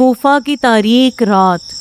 کوفہ کی تاریک رات،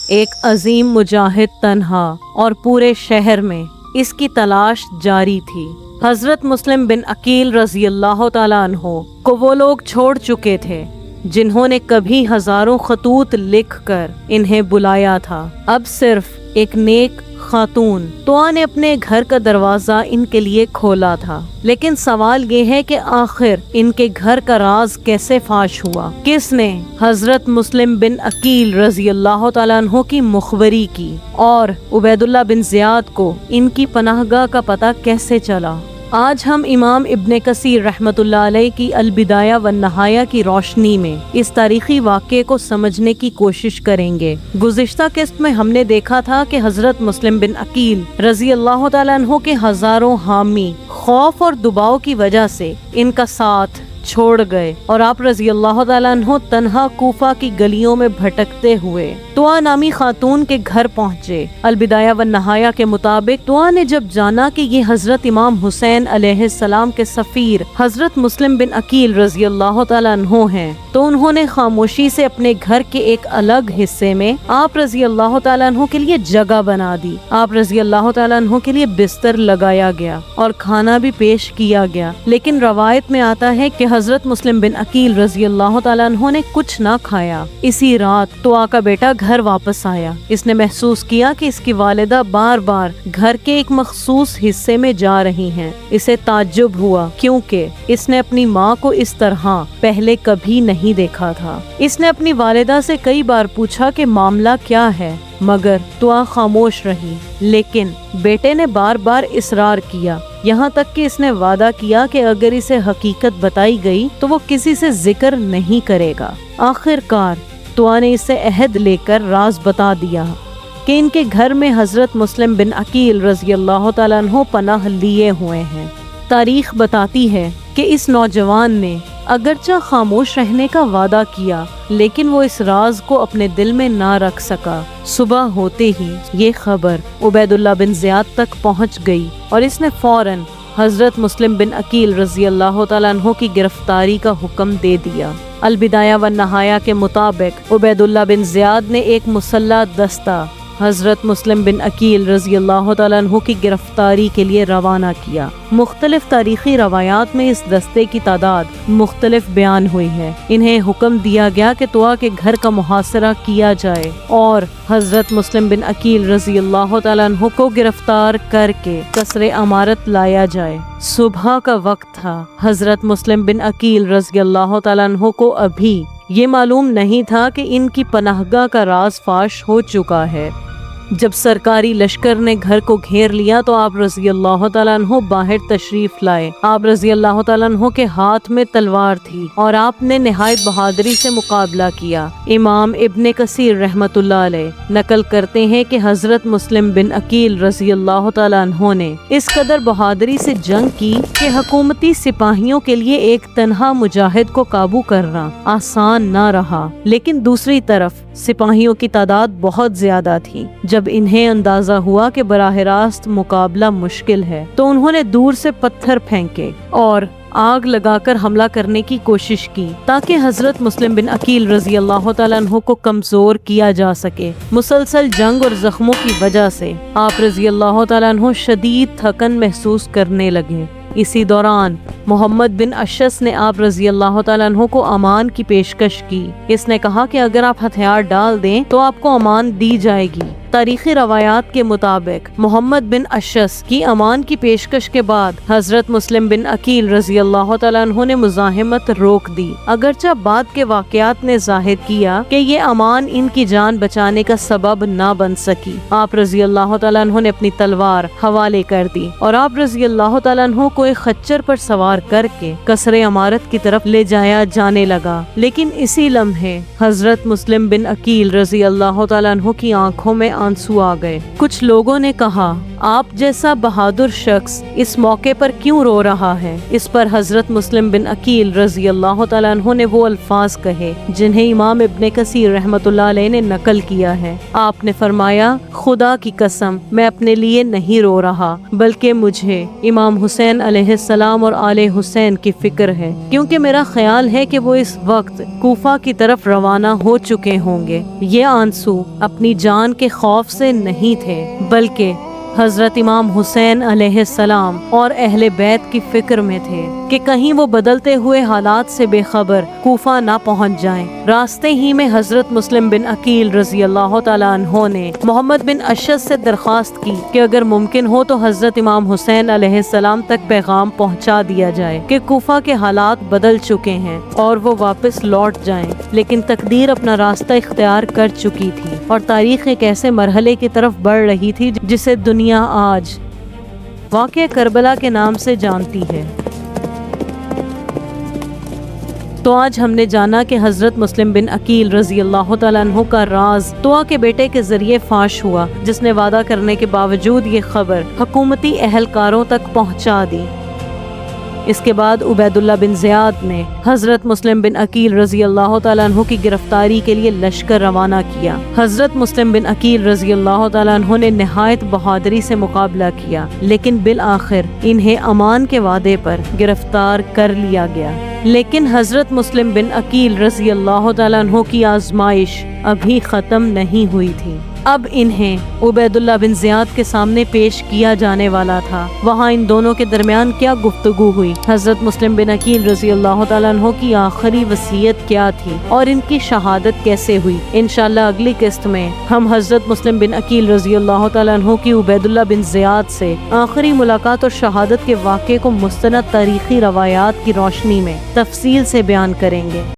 ایک عظیم مجاہد تنہا اور پورے شہر میں اس کی تلاش جاری تھی۔ حضرت مسلم بن عقیل رضی اللہ تعالیٰ عنہ کو وہ لوگ چھوڑ چکے تھے جنہوں نے کبھی ہزاروں خطوط لکھ کر انہیں بلایا تھا۔ اب صرف ایک نیک خاتون توا نے اپنے گھر کا دروازہ ان کے لیے کھولا تھا، لیکن سوال یہ ہے کہ آخر ان کے گھر کا راز کیسے فاش ہوا؟ کس نے حضرت مسلم بن عقیل رضی اللہ تعالیٰ عنہ کی مخبری کی اور عبید اللہ بن زیاد کو ان کی پناہ گاہ کا پتہ کیسے چلا؟ آج ہم امام ابن کثیر رحمۃ اللہ علیہ کی البدایہ والنہایہ کی روشنی میں اس تاریخی واقعے کو سمجھنے کی کوشش کریں گے۔ گزشتہ قسط میں ہم نے دیکھا تھا کہ حضرت مسلم بن عقیل رضی اللہ تعالیٰ عنہ کے ہزاروں حامی خوف اور دباؤ کی وجہ سے ان کا ساتھ چھوڑ گئے اور آپ رضی اللہ تعالیٰ عنہ تنہا کوفہ کی گلیوں میں بھٹکتے ہوئے توا نامی خاتون کے گھر پہنچے۔ البدایہ والنہایہ کے مطابق توا نے جب جانا کہ یہ حضرت امام حسین علیہ السلام کے سفیر حضرت مسلم بن عقیل رضی اللہ تعالیٰ عنہ ہیں تو انہوں نے خاموشی سے اپنے گھر کے ایک الگ حصے میں آپ رضی اللہ تعالیٰ عنہ کے لیے جگہ بنا دی۔ آپ رضی اللہ تعالیٰ عنہ کے لیے بستر لگایا گیا اور کھانا بھی پیش کیا گیا، لیکن روایت میں آتا ہے کہ حضرت مسلم بن عقیل رضی اللہ تعالیٰ عنہ نے کچھ نہ کھایا۔ اسی رات توا کا بیٹا گھر واپس آیا۔ اس نے محسوس کیا کہ اس کی والدہ بار بار گھر کے ایک مخصوص حصے میں جا رہی ہیں۔ اسے تعجب ہوا کیونکہ اس نے اپنی ماں کو اس طرح پہلے کبھی نہیں دیکھا تھا۔ اس نے اپنی والدہ سے کئی بار پوچھا کہ معاملہ کیا ہے، مگر توا خاموش رہی، لیکن بیٹے نے بار بار اصرار کیا، یہاں تک کہ اس نے وعدہ کیا کہ اگر اسے حقیقت بتائی گئی تو وہ کسی سے ذکر نہیں کرے گا۔ آخر کار توا نے اسے عہد لے کر راز بتا دیا کہ ان کے گھر میں حضرت مسلم بن عقیل رضی اللہ تعالیٰ عنہ پناہ لیے ہوئے ہیں۔ تاریخ بتاتی ہے کہ اس نوجوان نے اگرچہ خاموش رہنے کا وعدہ کیا، لیکن وہ اس راز کو اپنے دل میں نہ رکھ سکا۔ صبح ہوتے ہی یہ خبر عبید اللہ بن زیاد تک پہنچ گئی اور اس نے فوراً حضرت مسلم بن عقیل رضی اللہ تعالیٰ عنہ کی گرفتاری کا حکم دے دیا۔ البدایہ والنہایہ کے مطابق عبید اللہ بن زیاد نے ایک مسلح دستہ حضرت مسلم بن عقیل رضی اللہ تعالیٰ عنہ کی گرفتاری کے لیے روانہ کیا۔ مختلف تاریخی روایات میں اس دستے کی تعداد مختلف بیان ہوئی ہے۔ انہیں حکم دیا گیا کہ توا کے گھر کا محاصرہ کیا جائے اور حضرت مسلم بن عقیل رضی اللہ تعالیٰ عنہ کو گرفتار کر کے قصر امارت لایا جائے۔ صبح کا وقت تھا۔ حضرت مسلم بن عقیل رضی اللہ تعالیٰ عنہ کو ابھی یہ معلوم نہیں تھا کہ ان کی پناہ گاہ کا راز فاش ہو چکا ہے۔ جب سرکاری لشکر نے گھر کو گھیر لیا تو آپ رضی اللہ تعالیٰ عنہ باہر تشریف لائے۔ آپ رضی اللہ تعالیٰ عنہ کے ہاتھ میں تلوار تھی اور آپ نے نہایت بہادری سے مقابلہ کیا۔ امام ابن کثیر رحمۃ اللہ علیہ نقل کرتے ہیں کہ حضرت مسلم بن عقیل رضی اللہ تعالیٰ عنہ نے اس قدر بہادری سے جنگ کی کہ حکومتی سپاہیوں کے لیے ایک تنہا مجاہد کو قابو کرنا آسان نہ رہا، لیکن دوسری طرف سپاہیوں کی تعداد بہت زیادہ تھی۔ جب انہیں اندازہ ہوا کہ براہ راست مقابلہ مشکل ہے تو انہوں نے دور سے پتھر پھینکے اور آگ لگا کر حملہ کرنے کی کوشش کی تاکہ حضرت مسلم بن عقیل رضی اللہ تعالیٰ عنہ کو کمزور کیا جا سکے۔ مسلسل جنگ اور زخموں کی وجہ سے آپ رضی اللہ تعالیٰ عنہ شدید تھکن محسوس کرنے لگے۔ اسی دوران محمد بن اشعث نے آپ رضی اللہ تعالیٰ عنہ کو امان کی پیشکش کی۔ اس نے کہا کہ اگر آپ ہتھیار ڈال دیں تو آپ کو امان دی جائے گی۔ تاریخی روایات کے مطابق محمد بن اشعث کی امان کی پیشکش کے بعد حضرت مسلم بن عقیل رضی اللہ تعالیٰ عنہ نے مزاحمت روک دی، اگرچہ بعد کے واقعات نے ظاہر کیا کہ یہ امان ان کی جان بچانے کا سبب نہ بن سکی۔ آپ رضی اللہ تعالیٰ عنہ نے اپنی تلوار حوالے کر دی اور آپ رضی اللہ تعالیٰ عنہ کو ایک خچر پر سوار کر کے قصر امارت کی طرف لے جایا جانے لگا، لیکن اسی لمحے حضرت مسلم بن عقیل رضی اللہ تعالیٰ عنہ کی آنکھوں میں آنسو آ گئے۔ کچھ لوگوں نے کہا آپ جیسا بہادر شخص اس موقع پر کیوں رو رہا ہے؟ اس پر حضرت مسلم بن عقیل رضی اللہ تعالیٰ عنہ نے وہ الفاظ کہے جنہیں امام ابن کثیر رحمۃ اللہ علیہ نے نقل کیا ہے۔ آپ نے فرمایا خدا کی قسم میں اپنے لیے نہیں رو رہا بلکہ مجھے امام حسین علیہ السلام اور آل حسین کی فکر ہے، کیونکہ میرا خیال ہے کہ وہ اس وقت کوفہ کی طرف روانہ ہو چکے ہوں گے۔ یہ آنسو اپنی جان کے خوف سے نہیں تھے بلکہ حضرت امام حسین علیہ السلام اور اہل بیت کی فکر میں تھے کہ کہیں وہ بدلتے ہوئے حالات سے بے خبر کوفہ نہ پہنچ جائیں۔ راستے ہی میں حضرت مسلم بن عقیل رضی اللہ تعالیٰ عنہ نے محمد بن اشعث سے درخواست کی کہ اگر ممکن ہو تو حضرت امام حسین علیہ السلام تک پیغام پہنچا دیا جائے کہ کوفہ کے حالات بدل چکے ہیں اور وہ واپس لوٹ جائیں، لیکن تقدیر اپنا راستہ اختیار کر چکی تھی اور تاریخ ایک ایسے مرحلے کی طرف بڑھ رہی تھی جسے دنیا آج واقعہ کربلا کے نام سے جانتی ہے۔ تو آج ہم نے جانا کہ حضرت مسلم بن عقیل رضی اللہ تعالیٰ عنہ کا راز طوع کے بیٹے کے ذریعے فاش ہوا، جس نے وعدہ کرنے کے باوجود یہ خبر حکومتی اہلکاروں تک پہنچا دی۔ اس کے بعد عبید اللہ بن زیاد نے حضرت مسلم بن عقیل رضی اللہ تعالیٰ عنہ کی گرفتاری کے لیے لشکر روانہ کیا۔ حضرت مسلم بن عقیل رضی اللہ تعالیٰ عنہ نے نہایت بہادری سے مقابلہ کیا، لیکن بالآخر انہیں امان کے وعدے پر گرفتار کر لیا گیا۔ لیکن حضرت مسلم بن عقیل رضی اللہ تعالیٰ عنہ کی آزمائش ابھی ختم نہیں ہوئی تھی۔ اب انہیں عبید اللہ بن زیاد کے سامنے پیش کیا جانے والا تھا۔ وہاں ان دونوں کے درمیان کیا گفتگو ہوئی، حضرت مسلم بن عقیل رضی اللہ تعالیٰ عنہ کی آخری وصیت کیا تھی اور ان کی شہادت کیسے ہوئی، انشاءاللہ اگلی قسط میں ہم حضرت مسلم بن عقیل رضی اللہ تعالیٰ عنہ کی عبید اللہ بن زیاد سے آخری ملاقات اور شہادت کے واقعے کو مستند تاریخی روایات کی روشنی میں تفصیل سے بیان کریں گے۔